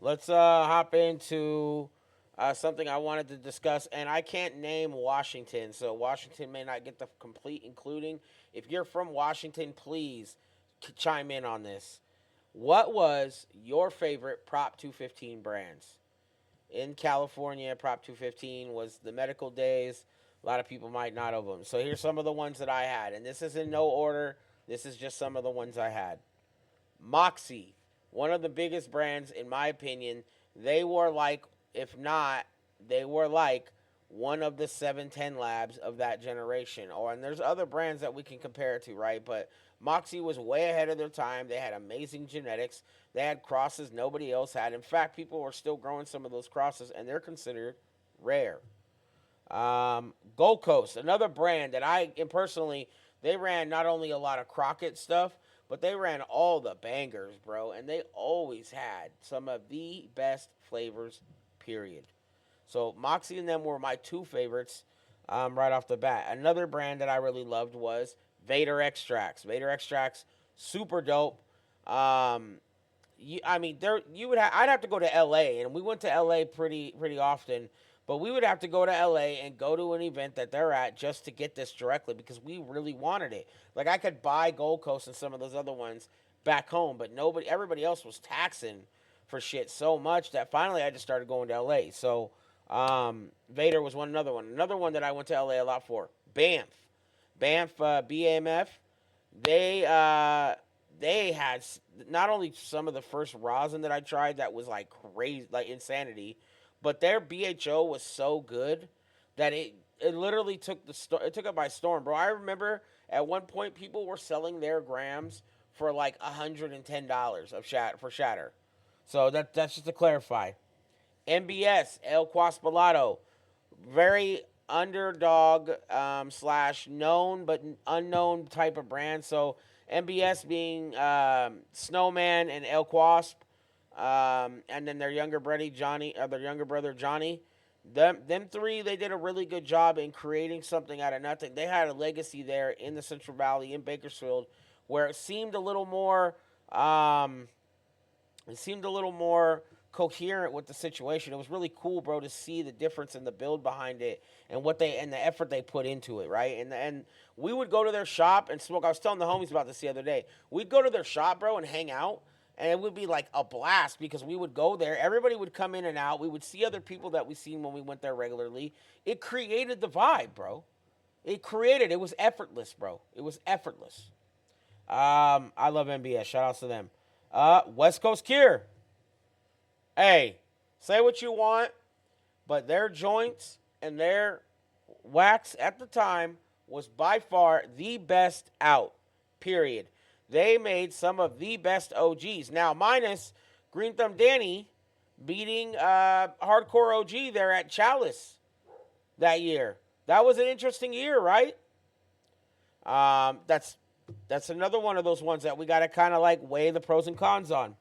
let's hop into something I wanted to discuss, and I can't name Washington, so Washington may not get the complete including. If you're from Washington, please chime in on this. What was your favorite Prop 215 brands? In California, Prop 215 was the medical days. A lot of people might not have them. So here's some of the ones that I had, and this is in no order. This is just some of the ones I had. Moxie, one of the biggest brands in my opinion. They were like, if not, they were like one of the 710 labs of that generation. Or and there's other brands that we can compare it to, right? But Moxie was way ahead of their time. They had amazing genetics. They had crosses nobody else had. In fact, people are still growing some of those crosses, and they're considered rare. Gold Coast, another brand that I and personally, they ran not only a lot of Crockett stuff, but they ran all the bangers, bro. And they always had some of the best flavors, period. So Moxie and them were my two favorites right off the bat. Another brand that I really loved was Vader Extracts. Vader Extracts, super dope. I mean, there you would I'd have to go to L.A. and we went to L.A. pretty often, but we would have to go to L.A. and go to an event that they're at just to get this directly because we really wanted it. Like I could buy Gold Coast and some of those other ones back home, but everybody else was taxing for shit so much that finally I just started going to L.A. So Vader was another one. Another one that I went to L.A. a lot for. Banff, BAMF. They they had not only some of the first rosin that I tried that was like crazy, like insanity, but their BHO was so good that it literally it took it by storm, bro. I remember at one point people were selling their grams for like $110 of shatter. So that's just to clarify. MBS El Quaspalato, very underdog slash known but unknown type of brand. So MBS being Snowman and El Quasp, and then their younger brother Johnny, Them three, they did a really good job in creating something out of nothing. They had a legacy there in the Central Valley in Bakersfield, where um, it seemed a little more coherent with the situation. It was really cool, bro, to see the difference in the build behind it and the effort they put into it, right? And we would go to their shop and smoke. I was telling the homies about this the other day. We'd go to their shop, bro, and hang out. And it would be like a blast because we would go there. Everybody would come in and out. We would see other people that we seen when we went there regularly. It created the vibe, bro. It was effortless, bro. It was effortless. I love MBS. Shout outs to them. West Coast Cure. Hey, say what you want, but their joints and their wax at the time was by far the best out. Period. They made some of the best OGs. Now, minus Green Thumb Danny beating Hardcore OG there at Chalice that year. That was an interesting year, right? That's another one of those ones that we got to kind of like weigh the pros and cons on.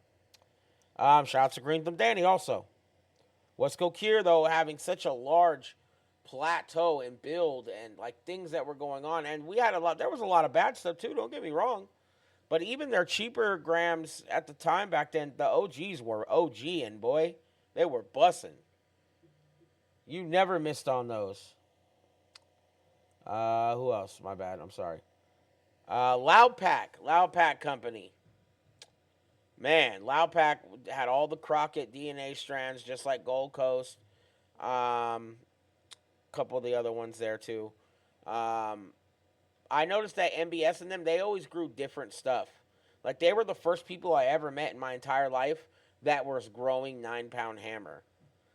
Shout out to Green Thumb Danny also. West Coast Cure, though, having such a large plateau and build and like things that were going on. And there was a lot of bad stuff too, don't get me wrong. But even their cheaper grams at the time back then, the OGs were OGing, boy. They were bussing. You never missed on those. Who else? My bad. I'm sorry. Loud Pack Company. Man, Loud Pack had all the Crockett DNA strands, just like Gold Coast. A couple of the other ones there too. I noticed that MBS and them, they always grew different stuff. Like they were the first people I ever met in my entire life that was growing 9-pound hammer.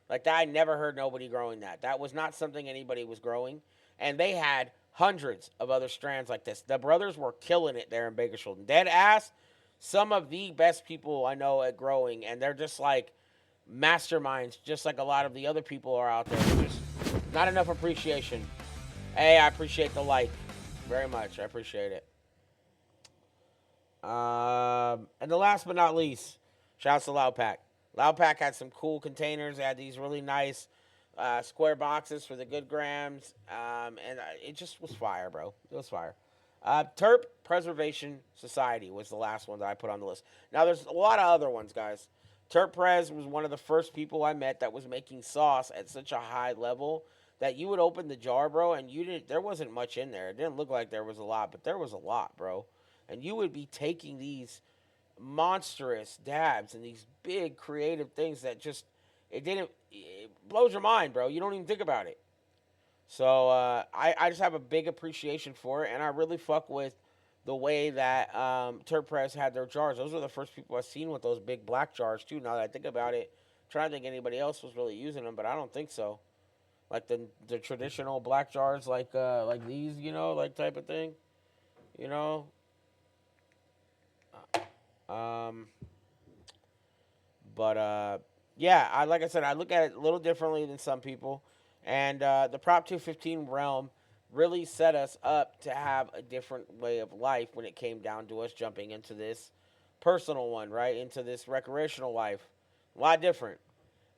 Like that, I never heard nobody growing that. That was not something anybody was growing. And they had hundreds of other strands like this. The brothers were killing it there in Bakersfield. Dead ass, some of the best people I know at growing, and they're just like masterminds, just like a lot of the other people are out there. There's just not enough appreciation. Hey, I appreciate the like very much. I appreciate it. And the last but not least, shouts to Loud Pack. Loud Pack had some cool containers. They had these really nice square boxes for the good grams. And it just was fire, bro. It was fire. Terp Preservation Society was the last one that I put on the list. Now, there's a lot of other ones, guys. Terp Prez was one of the first people I met that was making sauce at such a high level that you would open the jar, bro, and you didn't. There wasn't much in there. It didn't look like there was a lot, but there was a lot, bro. And you would be taking these monstrous dabs and these big creative things that just it blows your mind, bro. You don't even think about it. So I just have a big appreciation for it, and I really fuck with the way that Turp Press had their jars. Those were the first people I've seen with those big black jars too. Now that I think about it, I'm trying to think anybody else was really using them, but I don't think so. Like the traditional black jars, like these, like type of thing, you know. Um, but yeah, I like I said, I look at it a little differently than some people, and the Prop 215 realm really set us up to have a different way of life when it came down to us jumping into this personal one, right? Into this recreational life, a lot different.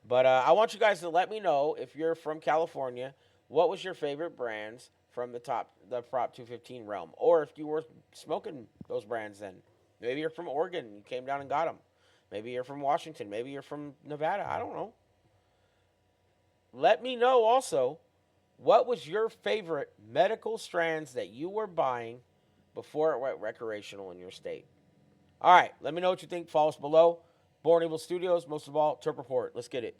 But I want you guys to let me know if you're from California, what was your favorite brands from the Prop 215 realm, or if you were smoking those brands then. Maybe you're from Oregon and you came down and got them. Maybe you're from Washington. Maybe you're from Nevada. I don't know. Let me know also what was your favorite medical strands that you were buying before it went recreational in your state. All right, let me know what you think. Follow us below. Born Evil Studios, most of all, Terp Report. Let's get it.